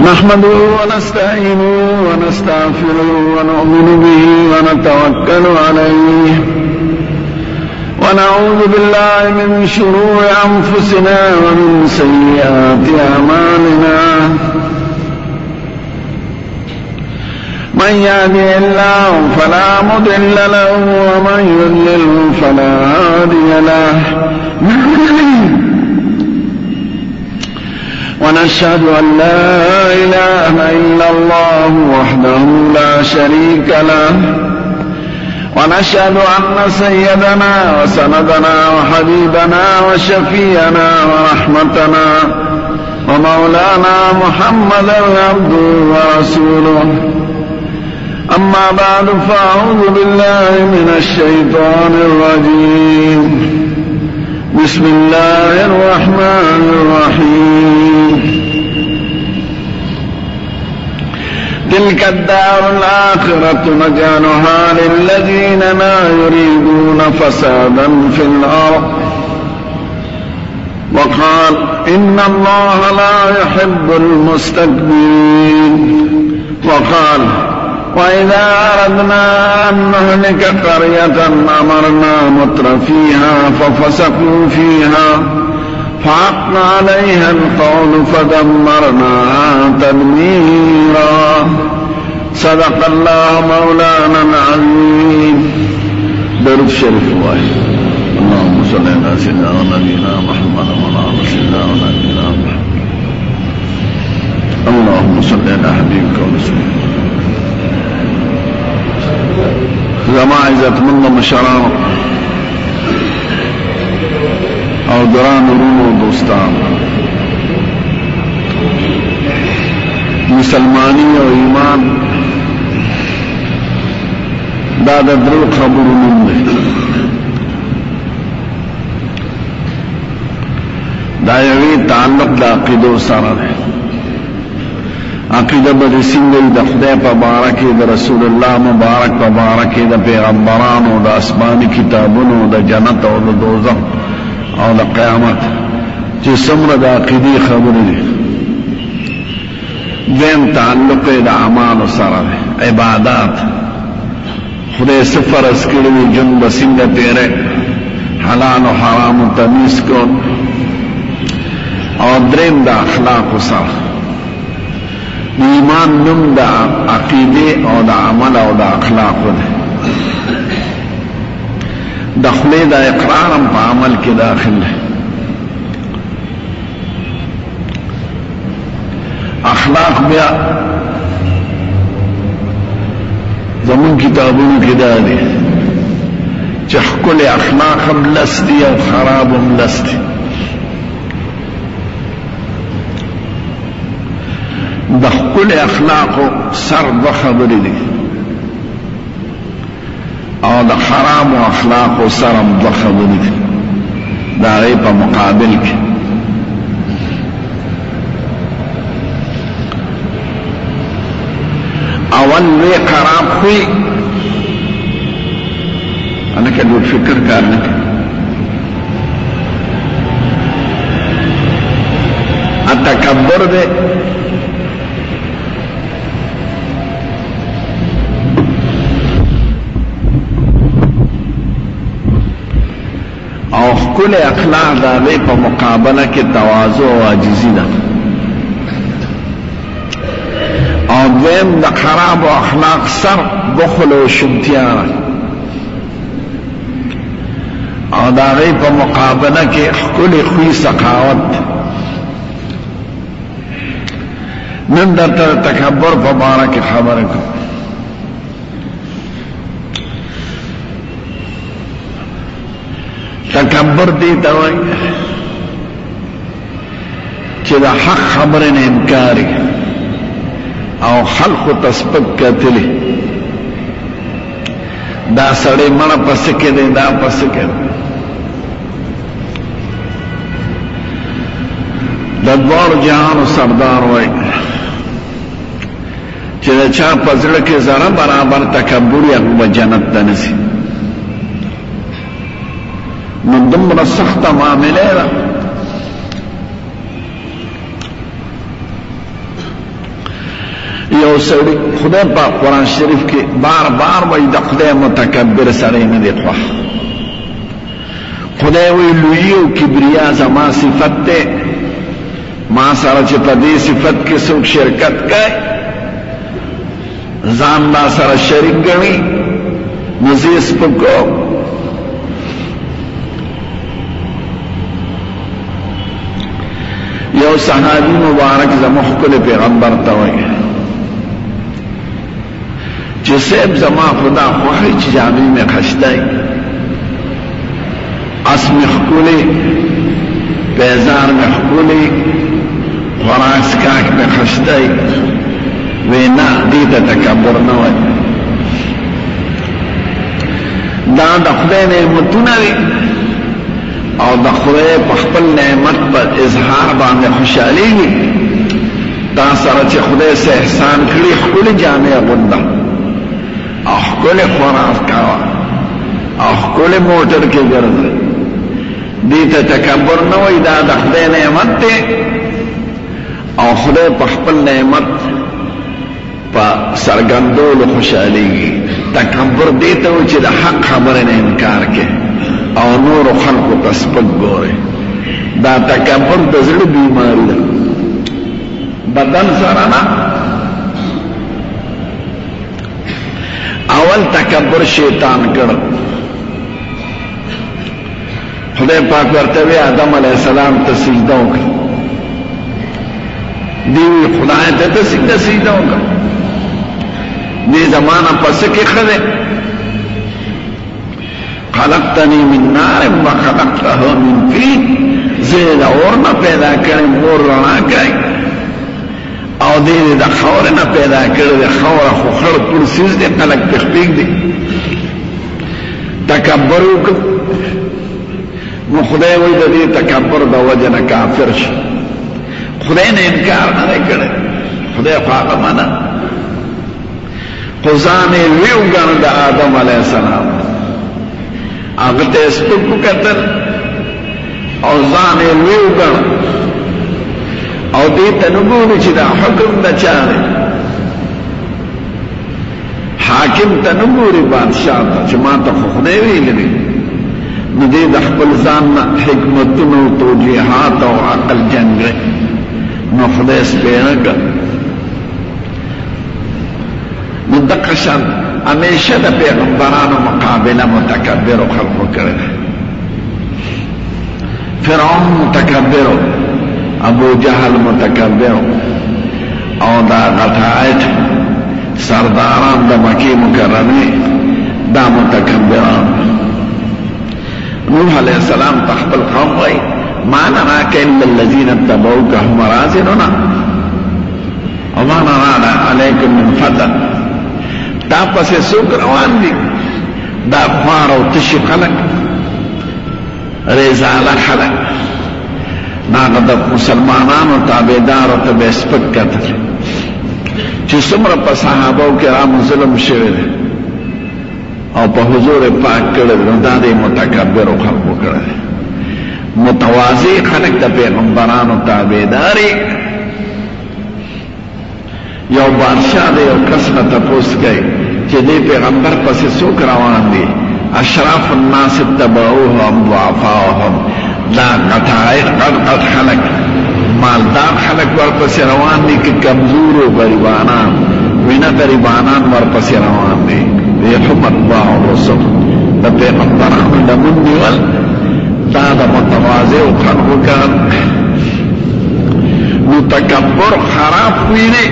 نحمده ونستعينه ونستغفره ونؤمن به ونتوكل عليه ونعوذ بالله من شرور أنفسنا ومن سيئات أعمالنا من يهده الله فلا مضل له ومن يضلل فلا هادي له ونشهد أن لا إله إلا الله وحده لا شريك له ونشهد أن سيدنا وسندنا وحبيبنا وشفينا ورحمتنا ومولانا محمدا عبده ورسوله أما بعد فأعوذ بالله من الشيطان الرجيم بسم الله الرحمن الرحيم تلك الدار الآخرة نجعلها للذين لا يريدون فسادا في الأرض وقال إن الله لا يحب المستكبرين وقال وإذا أردنا أن نهلك قرية أمرنا مترفيها ففسقوا فيها فحق عليها القول فدمرناها تدميرا صدق الله مولانا العظيم. درود شريف واحد. اللهم صل على سيدنا ونبينا محمد وعلى سيدنا ونبينا محمد. اللهم صل على حبيبك ورسولك. زما عزت مند مشران او دران رونو دوستان مسلمانی او ایمان دا درو خبرو نمده دا یوی تعلق دا عقیدو سره ده. عقیده به څنګه د خدای په بارکه د رسول الله مبارک په بارکه د پیغمبرانو د آسماني کتابونو د جنت او د دوزخ او د قیامت چې څومره د عقیده خبرې دي. دیم تعلق د اعمال سره عبادت خدای سفر اس کړي جن بسنګ تیرې حلال او حرام تمیز کو او دریم د اخلاق سره ایمان نم دا عقیده او دا عمل او دا اخلاق ده. دخلی دا اقرارم پا عمل کی داخل ہے. اخلاق بیا زمون کتابونو کی دا دی چه کل اخلاق هم لستی او خراب هم لستی. د خپل اخلاق سر د خبرې دي او د حرام او اخلاق سر د خبرې دي. دا غي په مقابل کې اول وی خراب خوي انا کله فکر کار نه اتکبر ده کل اخلاق دا غی پا مقابلہ کی تواضع و عاجزی دا او دویم دا خراب و اخلاق سر بخل و شمتیانا او دا غی پا مقابلہ کی کل خوی سخاوت نن در تکبر پا بارا کی خبر کو تکبر دیتا ہوئی چه دا حق خبرن انکاری او خلق تسبق کتلی دا سڑی منا پسکے دے دا پسکے دے دا دوار جہان سردار ہوئی چه دا چا پزرک ذرا برابر تکبر یقب جنت تنسی من دمر سخت معاملے دا یو سړی خدای په قرآن شریف کې بار بار وایي د خدای متکبر سړی نه دی خوښ. خدای وایي لویي او کبریا زما صفت دی، ما سره چې په دې صفت کې څوک شرکت کوي ځان ما سره شریک ګڼي نو زه یې سپکوم. یو صحابي مبارک زموږ ښکلی پیغمبر ته وایي چې صاحب زما خدا خوښوي چې جامې مې ښایسته اس مې ښکلی پیزار مې ښکلی خوراک څښاک مې ښایسته وی نه دې ته تکبر نه وایي. دا د خدای نعمتونه دي او د خدای په خپل نعمت په اظهار باندې خوشحالېږي. دا سره چې خدای سه احسان کړي ښکلې جامې اغونده او ښکلې خوراک کوه او ښکلې موټر کې ګرځه، دې ته تکبر نه وایي. دا د خدای نعمت دی او خدای په خپل نعمت په څرګندولو خوشحالېږي. تکبر دې ته وایي چې د حق خبرې نه انکار کوي او نور خلقو ته سپک ګوري. دا تکبر د زړه بیماری ده، بدن سره نه. اول تکبر شیطان کړ. خدای پاک ورته وی آدم علیہ السلام ته سجده وکړه، دی خدای ته سجده وکړه. دې زمانہ پس کې خله خلقتنی من نار و خلقته من طین، زه د اور نه پیدا کړم، اور رڼا کوي او دې د خاور نه پیدا کړل. خاور خو خړ ټول سیز دې خلق تخپیک دي. تکبر وکړ نو خدای وایي د دې تکبر د وجه نه کافر شي. خدای نه انکار نه کړي، خدای خو هغه منه. خو ځان یې لوی وګڼه د آدم علیه السلام، هغه ته سپک وکتل او ځان یې لوی وګڼه او دې ته نه ګوري چې دا حکم د چا دی. حاکم ته نه ګوري، بادشاہ ته چې ما ته خو خدای ویلي دي. نو دې د خپل ځان نه حکمتونه او توجیحات او عقل جنګ نو خدای سپېره کړ. نو دقه شان همیشه د پیغمبرانو مقابله متکبرو خلقو کړی. فرعون متکبرو، ابو جهل متکبرو او دا غټایت سرداران د مکې مکرمې دا متکبران. نوح علیہ السلام تخبل قوم وی ما نراک الا الذین اتبعوک هم رازلنا وما نرانا علیکم من فضل. دا پس سوک روان دی، دا خوار و تشی خلق، ریزاله خلق، ناغه د مسلمانانو تابعدارو ته به سپک کتل چې څومره په صحابو کرامو ظلم شوی دی او په حضور پاک کړه. نو دا د متکبرو خلقو کړه. متواضع خلق د پیغمبرانو تابعداري. یو بادشاہ د یو کس نه تپوس کوي چې دې پیغمبر پسې څوک روان دي؟ اشراف الناس اتبعوهم ضعفاءهم. دا قطعیت قد خلق مالدار خلق ورپسې روان دي که کمزور و غریبانان؟ وینا غریبانان ورپسې روان دي. ویحم الله الرسل د پیغمبرانو لمن نیول دا د متواضع خلقو کار. نو تکبر خراب ویني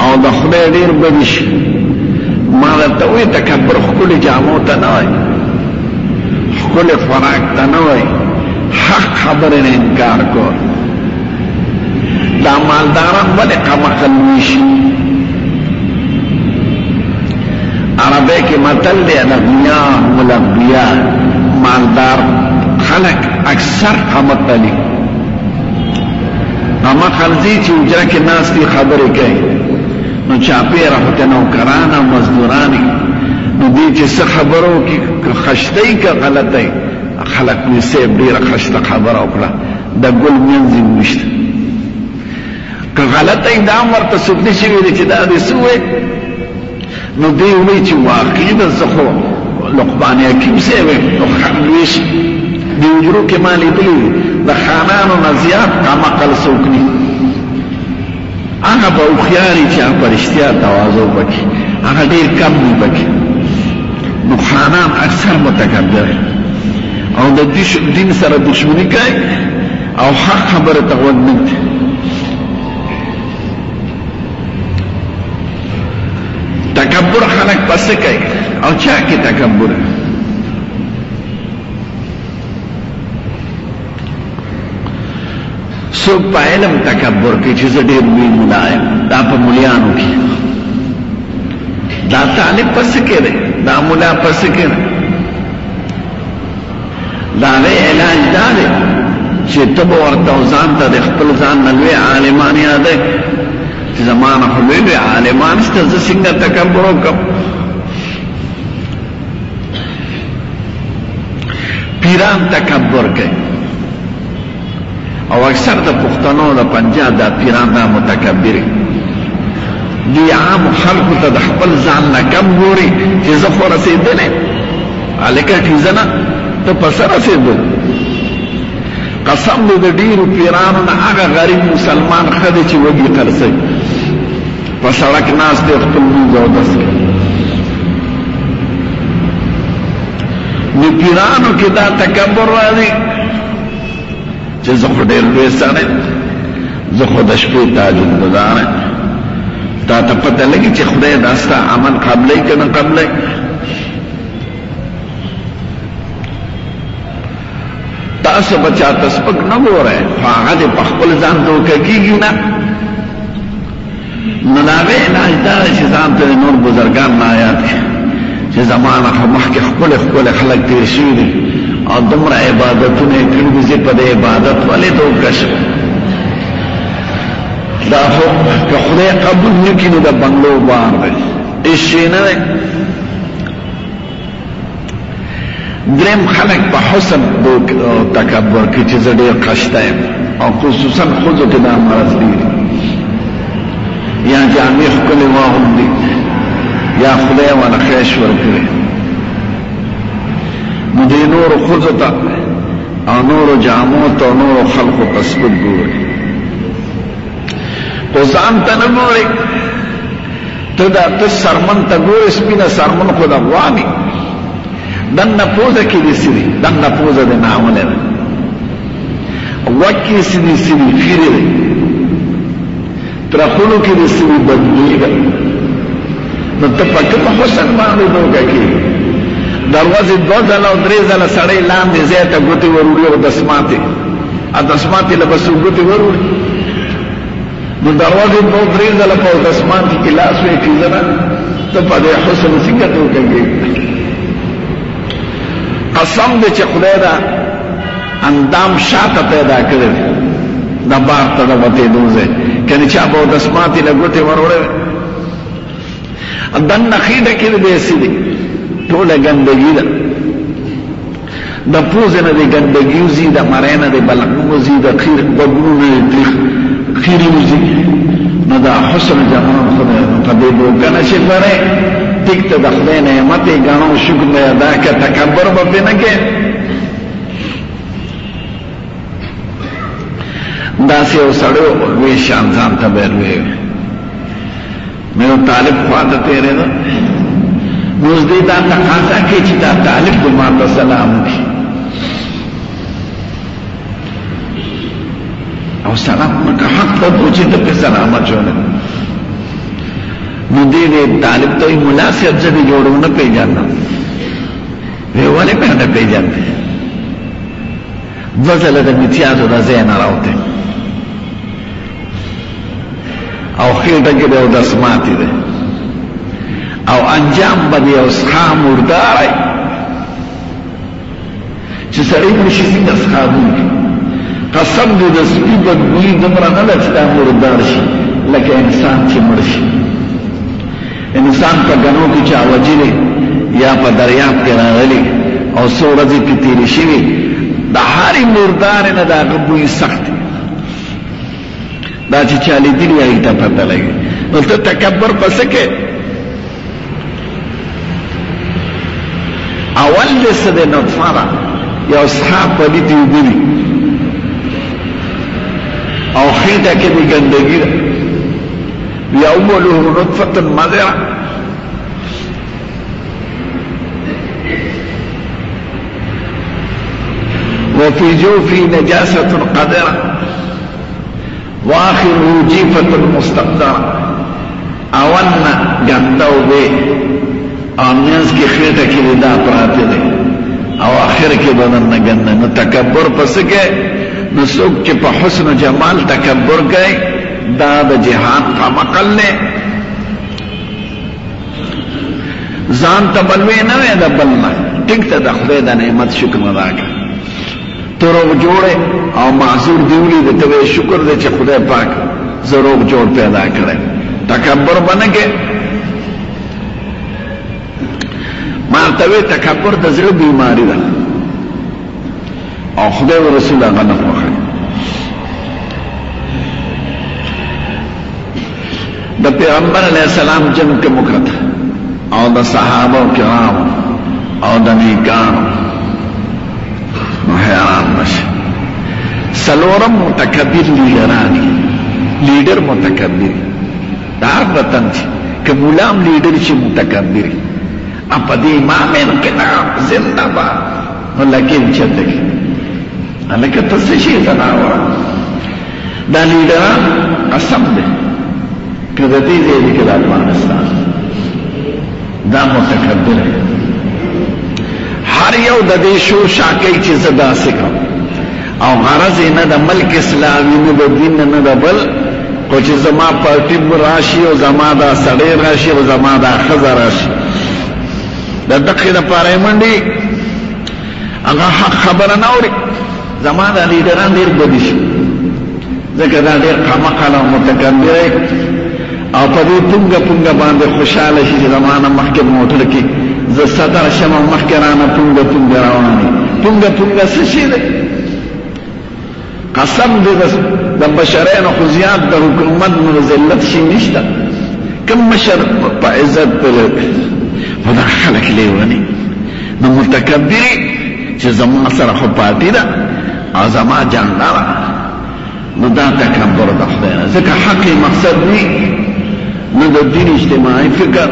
او د خدای ډیر بدی شي. ما درته وایي تکبر ښکلې جامو ته نه وایي، ښکلې خوراک ته نه وایي، حق خبرې نه انکار کول. دا مالداران ولې قمقل وي شي؟ عربی کې متل دی الاغنیاء هم الانبیاء. مالدار خلق اکثر قمقلي، قمقل ځي چې اجره کې ناست دي خبرې کوي. نو چاپېره خو ته نوکران او مزدوران نو دې چې څه خبرو کې خشتۍ که غلطۍ خلق وي صاحب ډېره خشته خبره وکړه د ګل منځ یې وویشته که غلط اقدام ورته څوک نشي ویلی چې دا دې څه ووی نو دی وی چې واقعي د زه خو لقمان حکیم صاحب نو لوی شي د حجرو کې ما لیدلي د خانانو نه زیات کمعقل څوک نه هغه به هوښیاري چې هغه په رښتیا تواضع وکړي هغه ډېر کم دي پکې نو خانان اکثر متکبر او د دین سره دشمني کوي او حق خبره ته غوږ نه ږدي تکبر خلق پس کوي او چا کې تکبر څوک په علم تکبر کوي چې زه ډېر لوی ملا یم دا په ملیانو کې دا طالب پس کې دی دا ملا پس کې دی دا غي علاج دا دی چې ته به ورته ځان ته د خپل ځان نه لوی عالمان یادوي چې زمانه خو لوی عالمان شته زه څنګه تکبر وکړم پیران تکبر کوي او اکثر د پښتنو د پنجاب د پیران دا متکبر دی عام خلق ته د خپل ځان نه کم ګوري چې زه خو رسېدلی هلکه ټیزه نه ته په څه رسېدل قسم دی د ډېرو پیرانو نه هغه غریب مسلمان ښه دی چې وږي خرڅوي په سړک ناست دی خپل لمونځ اودس کوي نو پیرانو کې دا تکبر راځي چې زه خو ډېر لوی سړی زه خو د شپې تهجد ګزار یم تا ته پته لګي چې خدای دا ستا عمل قبلوي که نه قبلوي تاسو به چاته سپک نه ګورئ خو هغه دې په خپل ځان دوکه کېږي نه نو د هغې علاج دا دی چې ځان ته د نور بزرګان نه یاد کړي چې زمانه خو مخکې ښکلې ښکلې خلک تېر شوي دي او دومره عبادتونه یې کړي دي چې په دې عبادت ولې دوکه شوه دا خو که خدای قبول نه کړي نو د بنګلو بار دی هېڅ شی نه دی دریم خلق په حسن تکبر کې چې زه ډېر خشته یم او خصوصا ښځو کې دا مرض ډېر یا جامې ښکلې واغوندي یا خدای ونه خیش ورکړي نو دې نورو ښځو ته او نورو جامو ته او نورو خلقو ته سپک ګوري خو ځان ته نه ګوري ته سرمن ته ګورې سپینه سرمن خو د غواني دنه پوزه کې دي سړي دنه پوزه د ناونه ده وکي سړي خيره ده ترخلو کې دي سړي بدلیږي نو ته پکې په حسن باندې دوګه کې دروازه دو ځله او درې ځله سړی لاندې زیاته ګوتې وروړي او دسماتې ا دسماتې له بس ګوتې وروړي نو دروازه دو درې ځله په دسماتې کې لاس وې کیږي ته په دې حسن څنګه دوګه کې قسم دې چې خدای دا اندام شاته پیدا کړی دا بار ته د وتې دوزه کنه چا به دسماتې له ګوتې وروړي دنه خېټه کې دې سړي ټوله ګندګي ده د پوزه نه دې ګندګي وزي د مرۍ نه دې بلغم وزي د خیر وګونو نه خیری وزي نو دا حسن جمال خدای په دې وګنه چې پره ټیک ته د خدای نعمت یې ګڼو شکر نه ادا کړه تکبر به نه کې داسې یو سړی لوی شان ځان ته به لوی مې طالب خواته تېرېده نو دې دا تقاضا کوي چې دا طالب دې ماته سلام وکړي او سلام وکړه حق ته پوښتې ته په سلام اچول نو دې طالب ته مولا صاحب ځدې جوړونه پیژاند وی ولې په نه پیژاند ځل د امتیازو د زین راوته او خېټه کې د دسماتې ده او انجام به یې اسخا مردار چې سړی نشي څنګه اسخابونکی قسم دې د سپي بدبویي دومره نه ده چې دا مردار شي لکه انسان چې مړ شي انسان په ګنو کې چا وجلې یا په دریاب کې راغلی او څو ورځې پې تېرې شوي د هرې مردارې نه د هغه بوی سخت د دا چې چالي دي هغه ته پته لګي نو ته تکبر پس کې اول لسه د نطفه یو اصحاب په دې دی او خیټه کې د ګندګي یا اوله نطفه مذره وفي جوفي نجاسة قدرة واخره جيفة مستقدرة اولنا گندو بے آمنیز کی خیٹه کی لدا پراتے دے او آخر کی بدن نگند نو تکبر پس گئے نو سوک چی پا حسن و جمال تکبر گئے دا دا جہاد کا مقل لے زان تبلوے نوے دا بلنا ٹک تا دا خدای دا نعمت شکر ادا کر تو روغ جوڑے او معذور دیولی دے تو شکر دے چی خدای پاک زو روغ جوڑ پیدا کرے تکبر بنگے مارتوی تکبر دا زر بیماری دا او خدای و رسول آغا نفوخی دا پیغمبر علیہ السلام جن کے مکرد او دا صحابہ و کرام او دا نیکان نو حیران نشي سلورم متکبر لیڈرانی لیڈر متکبری دار وطن چی که مولام لیڈر چی متکبری اپا دی امام انقلاب زندہ با لکن چندگی لکه تسشی زناورا دا لیڈران قسم دے که دا دی زیدی که دا افغانستان دا متکبر ہے هر یو د دې شور شاکې چې زدا سکم او غرض نه د ملک اسلامي نه د دین نه د بل کو چې زما پارټي راشي او زما دا سړی راشي او زما دا خزر راشي د دقیقه لپاره منډي هغه خبره نه اوري زما د لیډران ډیر بدی شي ځکه دا ډیر قمقله متکبر او په دې پونګه باندې خوشاله شي چې زمانه مخکې موټر کې ز صدر شمه مخکرانه پونګه روانه پونګه څه شي ده قسم دې د بشرانو خو زیات د حکومت نو ذلت شي نشته کم مشر په عزت په ودا خلک لیونی نو متکبر چې زما سره خو پاتې ده او زما جاندار نو دا تکبر ده خدای ځکه حق مقصد نه نو د دین اجتماعي فکر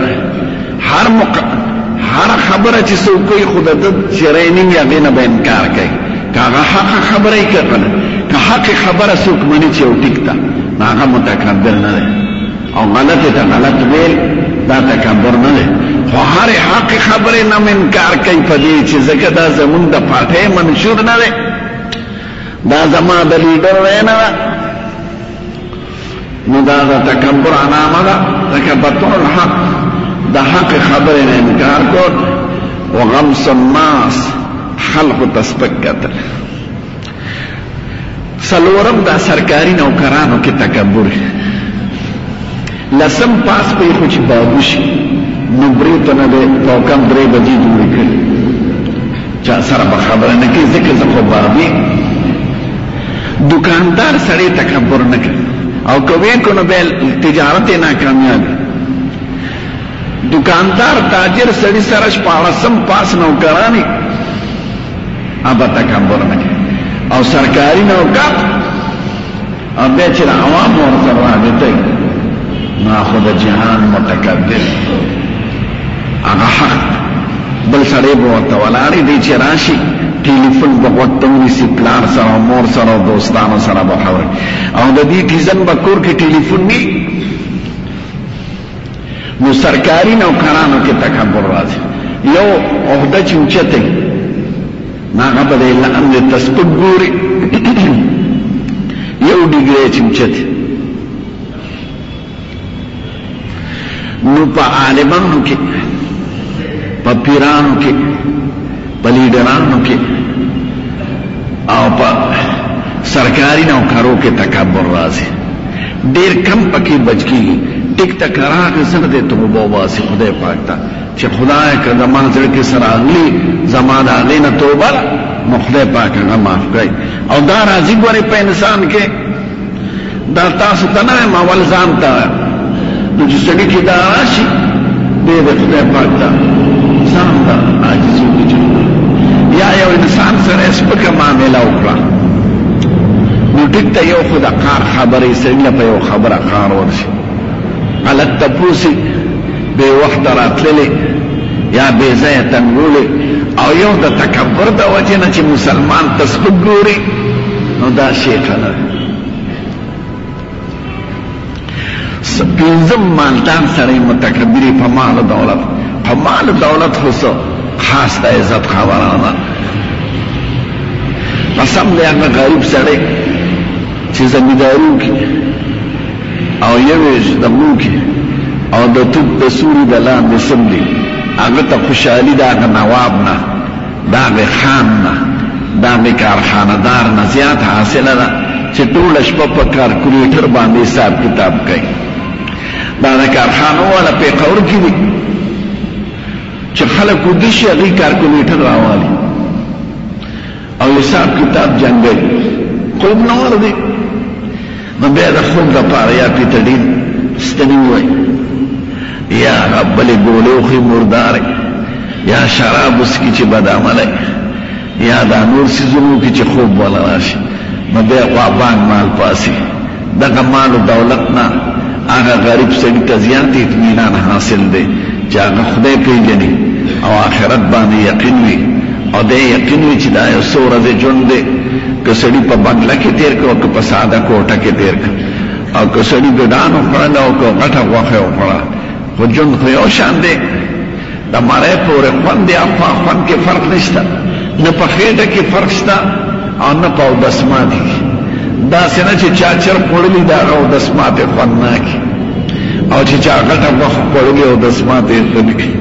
هر خبره چې څوک کوي خود د شرعي یا غینه به انکار کوي کاغه حق خبره یې کوي که حق خبره څوک مني چې او ټیکتا هغه متکبر نه دی او غلطه ته غلط ویل دا تکبر نه دی خو هر حق خبره نه انکار کوي په دې چې ځکه دا زمون د پاټه منشور نه دی دا زما د لیډر وینا نو دا تکبر علامه ده تکبر الحق دا حق خبر نه انکار کو او غمس الناس خلق تسبک کتل سلورم دا سرکاری نوکرانو کې تکبر لسم پاس په خو چې باوشي نو بریته نه ده او کم درې بجې جوړ کړ چا سره به خبره نه کې ذکر زخه بابي دکاندار سره تکبر نه کوي او کوي کو نو بل تجارت نه کامیاب دکاندار تاجر سړي سره شپاړسم پاس نوکرانی ابا تکبر نه کوي او سرکاری نوکر او به چې عوام ورته راځي ما خود جهان متکبر هغه حق بل سړی به ورته ولاړی دی چې راشي ټلیفون به ورته ونیسي پلار سره مور سره دوستانو سره به خبرې او د دې ټیزن به کور کې ټلیفون نی نو سرکاری نوکرانو کې تکبر راځي یو عہده چې اوچته هغه به لاندې تسبیح ګوري یو ډیګری چې اوچته نو په عالمانو کې په پیرانو کې په لیډرانو کې او په سرکاري نوکرو کې تکبر راځي ډیر کم پکې بچکی ټیک تک راغی سره د توبه واسي خدای پاک ته چې خدای کله ما زړه کې سره اغلی زمانہ اغلی نه توبه نو خدای پاک هغه معاف کوي او دا راځي ګورې په انسان کې دا تاسو ته نه ما ول ځان ته نو چې سړي کې دا راشي دې د خدای پاک ته ځان ته عاجز وکړي یا یو انسان سره سپکه معامله وکړه نو ټیک ته یو خدا کار خبرې سړي په یو خبره کار ورشي غلط تپوسي بے وقت راتللې یا بے ځای تنګولې او یو د تکبر د وجې نه چې مسلمان تسبق ګوري نو دا شی نه پنځم مالدار سره متکبري په مال دولت په مال دولت خو خاص د عزت خبره ده قسم دی هغه غریب سړی چې زمینداري وکړي او یویش د موکي او د توپ د سوري د لاندې سملي هغه ته خوشحالي د هغه نواب نه د هغه خان نه د هغه کارخانهدار نه زیات حاصله ده چې ټوله شپه په کارکولیټر باندې حساب کتاب کوي دا د کارخانو والا پیښور کې دي چې خلک ودي شي هغې کارکولیټر راوالي او حساب کتاب جنګوي خوب نه ورځي نو بیا د خوب دپاره یا پیتډین ستنې ووایي یا بلې ګولې وخوري مردارې یا شراب وڅښي چې بد عملی یا دا نور څیزونو کې چې خوب والا راشي نو بیا غوابان مال پاسي دغه مال و دولت نه هغه غریب سړي ته زیات اطمینان حاصل دی چې هغه خدای پیژني او آخرت باندې یقین وي او دی یقین وي چې دا یو څو ورځې ژوند دی که سړي په بنګله کې تېر کړه او که په ساده کوټه کې تېر کړه او که سړي ګډان وخوړله او که غټه غوښه وخوړه خو ژوند خو یو شان دی د مړی پورې خوند دی او په خوند کې فرق نشته نه په خېټه کې فرق شته او نه په اودسماتې کې داسې نه چې چا چر خوړلي د هغه اودسماتې خوند نه کړي او چې چا غټه غوښه خوړلې اودسماتې ښه نه کړي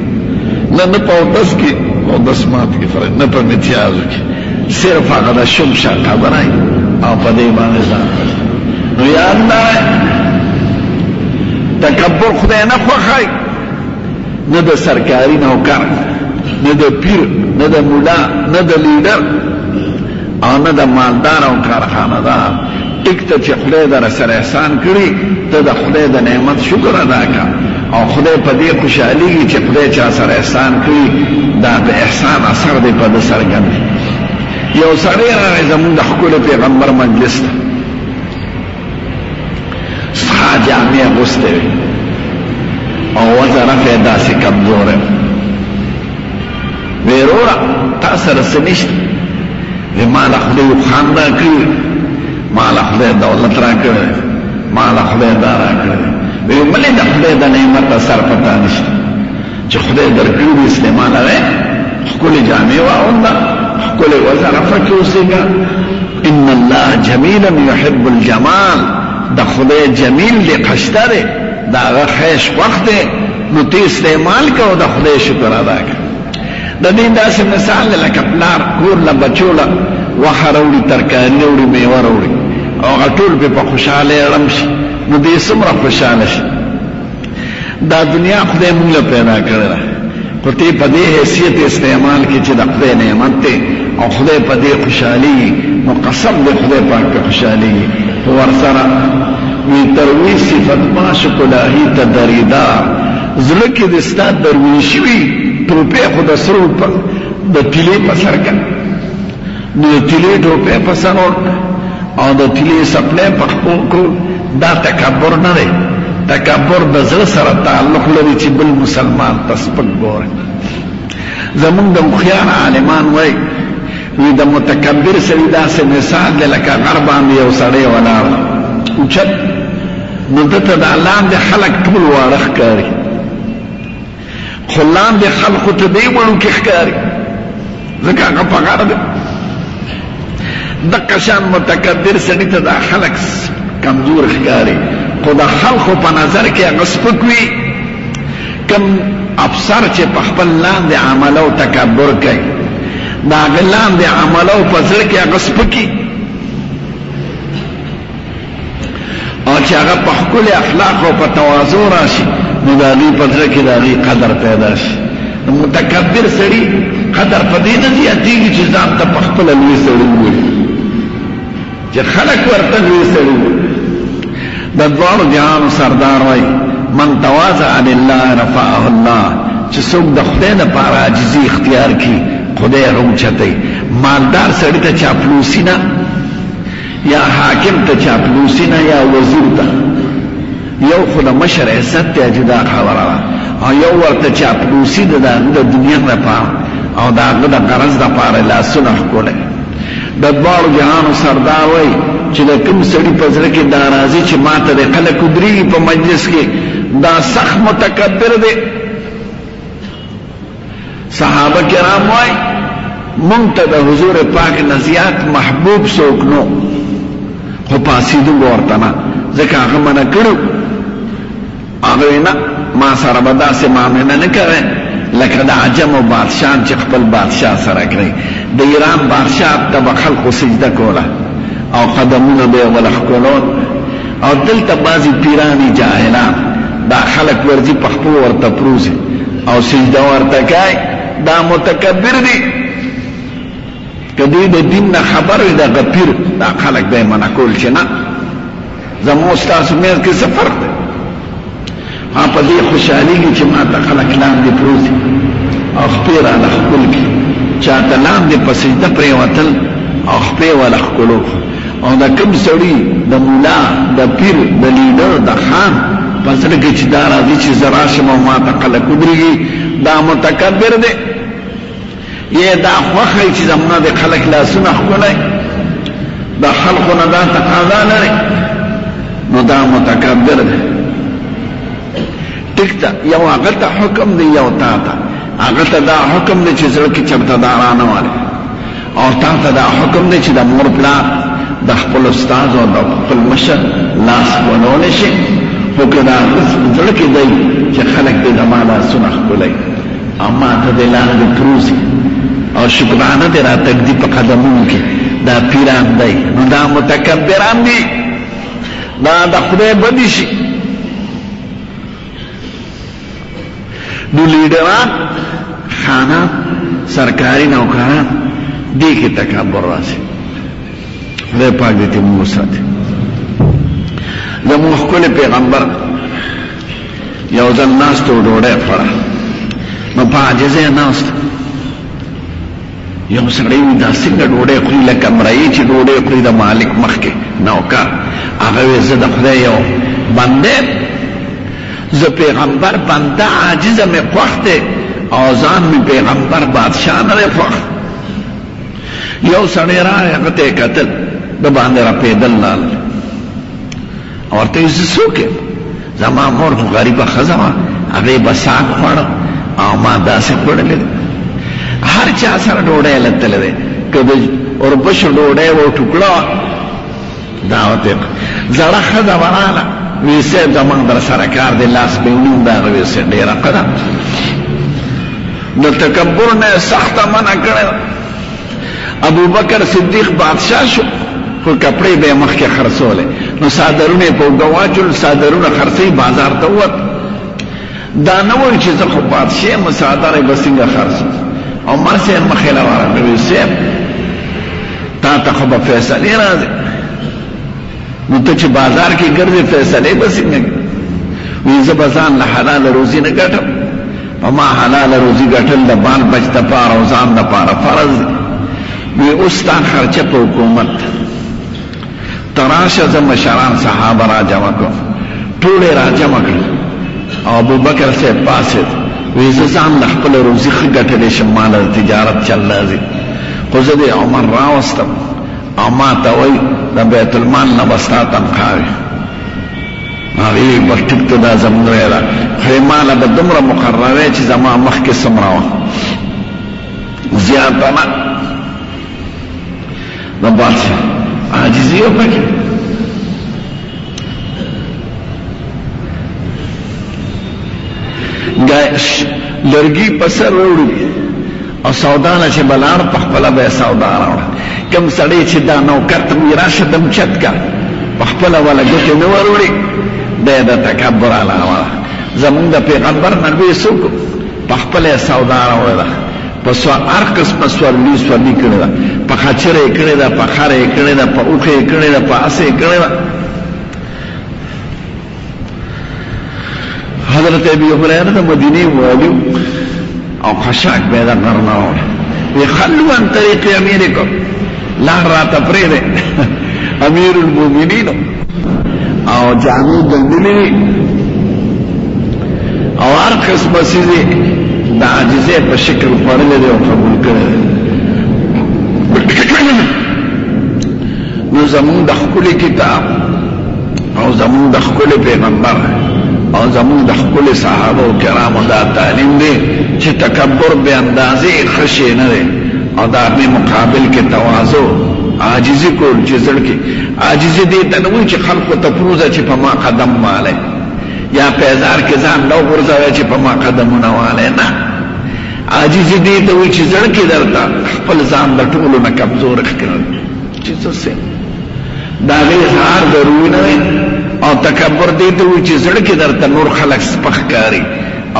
نه په اودس کې اودسماتې کې فرق نه په امتیازو کې صرف هغه د شم شا خبره او په دې باندې ځان نو یاد لرئ تکبر خدای نه خوښوي نه د سرکاري نوکر نه د پیر نه د مولا نه د لیډر او نه د مالدار او کارخانهدار ټیک ته چې خدای در سره احسان کړي ته د خدای د نعمت شکر ادا کړه او خدای په دې خوشحالېږي چې خدای چا سره احسان کړي دا د احسان اثر دی په ده څرګند یو سړی راغی زمونږ د ښکلي پیغمبر مجلس ته سخا جامې اغوستې وې او وظرف یې داسې کمزوری وی وروره تا سره څه نشته وی ما له خدای خان را کړي ما له خدای دولت را کړی ما له خدای دا را کړی وی ولې د خدای د نعمت اثر پتا نشته چې خدای درکړي وي استعمال وی ښکلې جامې واغونده ښکلې وظرفه کې اوسېږه ان الله جمیلا یحب الجمال د خدای جمیل دی خشته دی د هغه ښایست خوښ دی نو ته استعمال کوه د خدای شکر ادا کړه د دې داسې مثال دی لکه پلار کور له بچو له غوښه راوړي ترکاري راوړي میوه راوړي او هغه ټول پې په خوشحالۍ ړم شي نو دې څومره خوشحاله شي دا دنیا خدای موږ له پیدا کړې ده خو ته په دې حیثیت استعمال کې چې د خدای نعمت دی او خدای په دې خوشحالېږي نو قسم دی خدای پاک پې خوشحالېږي خو ورسره وی تروی صفت باش کلاهی تا دریدار زړه کې د ستا درویشي وي ټوپې خو د سرو د تیلې په سر کړه نو د تیلې ټوپې په سر او د تیلې سپلی په خپل کړو دا تکبر نه دی تکبر د زړه سره تعلق لري چې بل مسلمان ته سپک ګوري زمونږ د هوښیار عالمان وایي وی د متکبر سړي داسې مثال دی لکه غر باندې یو سړی ولاړ اوچت نو دته د لاندې خلک ټول واړه ښکاري خو لاندې خلکو ته دی وړوکي ښکاري ځکه هغه په غر دی دقه شان متکبر سړي ته دا خلک کمزور ښکاري خو د خلکو په نظر کې هغه سپک وي کم افسر چې په خپل لاندې عملو تکبر کوي د هغه لاندې عملو په زړه کې هغه سپکي او چې هغه په ښکلي اخلاقو په تواضع راشي نو د هغې په زړه کې د هغې قدر پیدا شي د متکبر سړي قدر په دې نه زیاتېږي چې ځان ته په خپله لوی سړي وګوري چې خلک ورته لوی سړي وګوري د دوارو جهانو سردار وای من تواضع لله رفعه الله چې څوک د خدای لپاره عاجزي اختیار کی خدای راوچتای مالدار سړی ته چاپلوسی نه یا حاکم ته چاپلوسی نه یا وزیر ته یو خود مشر عزت ته جدا خبره او یو ورته چاپلوسی د دنیا لپاره او داغه د قرض لپاره لاسونه کوله د دوارو جهانو سردار وای چې د کوم سړي په ځل کې ناراضي چې ماته د خلک دري په مجلس کې دا سخت متکبر دی صحابه کرام وای مونږ ته د حضور پاک نزیات محبوب څوک نو خو پاسیدو ورته نه ځکه هغه منع کړو هغه نه ما سره به داسې معامله نه کوي لکه د عجم او بادشاه چې خپل بادشاه سره کوي د ایران بادشاه ته به خلقو سجده کوله او قدمونه به ولخ کولون او دلته بعضې پیرانی جاهلان دا خلق ورځي په خپل ورته پروزي او سجده ورته کوي دا متکبر دي کدی د دین نه خبر وي دا غپیر دا خلق به منع کول چې نه زموږ ستاسو مېر کې څه فرق دی په دې خوشحالېږي چې ما ته خلک لاندې پروزي او خپې رانه ښکل کړي چاته لاندې په سجده پرېوتل او خپې وله ښکلو او د کوم سړي د ملا د پیر د لیډر د خان په زړه کې چې دا راځي چې زه راشم او ما ته خلک ودرېږي دا متکبر دی یې دا خوښوي چې زما د خلک لاسونه ښکلی د خلقو نه دا تقاضا لري نو دا متکبر دی ټیک ده یو هغه ته حکم دی یو تا ته هغه ته دا حکم دی چې زړه کې چېرته دا رانهوالی او تا ته دا حکم دی چې د مور پلار د خپل استاد او د خپل مشر لاس ونولی شي خو که دا زړه کې دی چې خلک دې زما لاسونه ښکلی او ما ته دې لاندې پروزي او شکرانه دې را تږدي په قدمونو کې دا پیران دی نو دا متکبران دي دا د خدای بدي شي نو لیډران خانان سرکاري نوکران دې کې تکبر راځي خدای پاک دې موږ وساتي زموږ ښکلی پیغمبر یو ځل ناست و ډوډۍ خوړه نو په عاجزۍ ناست یو سړی وي دا څنګه ډوډۍ خوري لکه مرایي چې ډوډۍ خوري د مالک مخکې نوکر هغه وی زه د خدای یو بنده زه پیغمبر بنده عاجزه مې خوښ دی او ځان مې پیغمبر بادشاه نه دی خوښ یو سړی راغی هغه ته یې کتل د باندې راپېدل لاړل او ورته یې زه څوک یم زما مور خو غریبه ښځه وه هغې به ساګ خوړه او ما داسې خوړلی دی هر چا سره ډوډۍ لتلی دی که د اوربشو ډوډۍ و ټوکړه دعوت یې زړه ښځه به راغله وی صاحب زمونږ در سره کار دی لاس به ونیو د هغه وی صاحب ډېره ښه ده د تکبر نه یې سخته منع کړې ده ابوبکر صدیق بادشاه شو خو کپړې به یې مخکې خرڅولې نو څادرونه یې په اوږه واچول څادرونه خرڅوي بازار ته ووت دا نه وایي چې زه خو بادشاه یم څادر یې به څنګه خرڅوم او ما صاحب مخې له ورغله وی صاحب تا ته خو به فیصلې راځي نو ته چې بازار کې ګرځې فیصلې به څنګه وي زه به ځان له حلاله روزي نه ګټم په ما حلاله روزي ګټل د بال بچ دپاره او ځان دپاره فرض دی وی اوس ستا خرچه په حکومت ته راشه زه مشران صحابه را جمع کړم ټول یې را جمع کړل او ابوبکر صاحب پاسېد وی زه ځان له خپله روزي ښه ګټلی شم ما له تجارت چل راځي خو زه د عمر راوستم او ما ته وایي د بیت المال نه به ستا تنخوا وي هغې به ټیک ته دا زموږ ده خو یې ماله به دومره مقرره چې زما مخکې څومره وه زیاته نه د بادشاه عاجزي یې وکړي لرګي په سر وړي او سودا نه چې بلاړ په خپله به یې سودا راوړه کوم سړی چې دا نوکر ته وي راشه دم چت کا په خپله وله ګوتې نه ور وړي دی د تکبر علامه ده زمونږ د پیغمبر نه لوی څوک په خپله یې سودا راوړې ده په هر قسمه سورلي کړې ده په خچره یې کړې ده په خره یې کړې ده په اوښه یې کړې ده په اسه یې کړې ده حضرت ابی هریره د مدینه والیو او خشاک پیدا کرنا ہو وی خلو ان طریق امیرکم لار رات پریده امیر المومنین او جامع دندلی او هر قسم سیزی دا عجزه په شکل پرله دی او قبول کرده نو زمون د خپل کتاب او زمون د خپل پیغمبر او زمون د خپل صحابه او کرامو دا تعلیم دی چې تکبر به اندازې خشي نه دی او دا په مقابل کې تواضع عاجزی کول چې ځړکي عاجزی دی ته نو چې خلکو ته پروزه چې په ما قدم ماله یا په هزار کې ځان نو ورځوي چې په ما قدمونه واله نه عاجزی دی ته وي چې ځړکي درته خپل ځان د ټولو نه کمزور ښکاري چې څه دا غي هار ضروري نه او تکبر دی ته وي چې ځړکي درته نور خلک سپخ کاری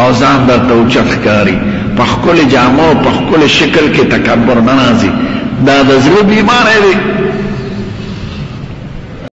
او ځان درته اوچت ښکاري په خپل جامو په خپل شکل کې تکبر نه راځي دا د زړه بیمار دی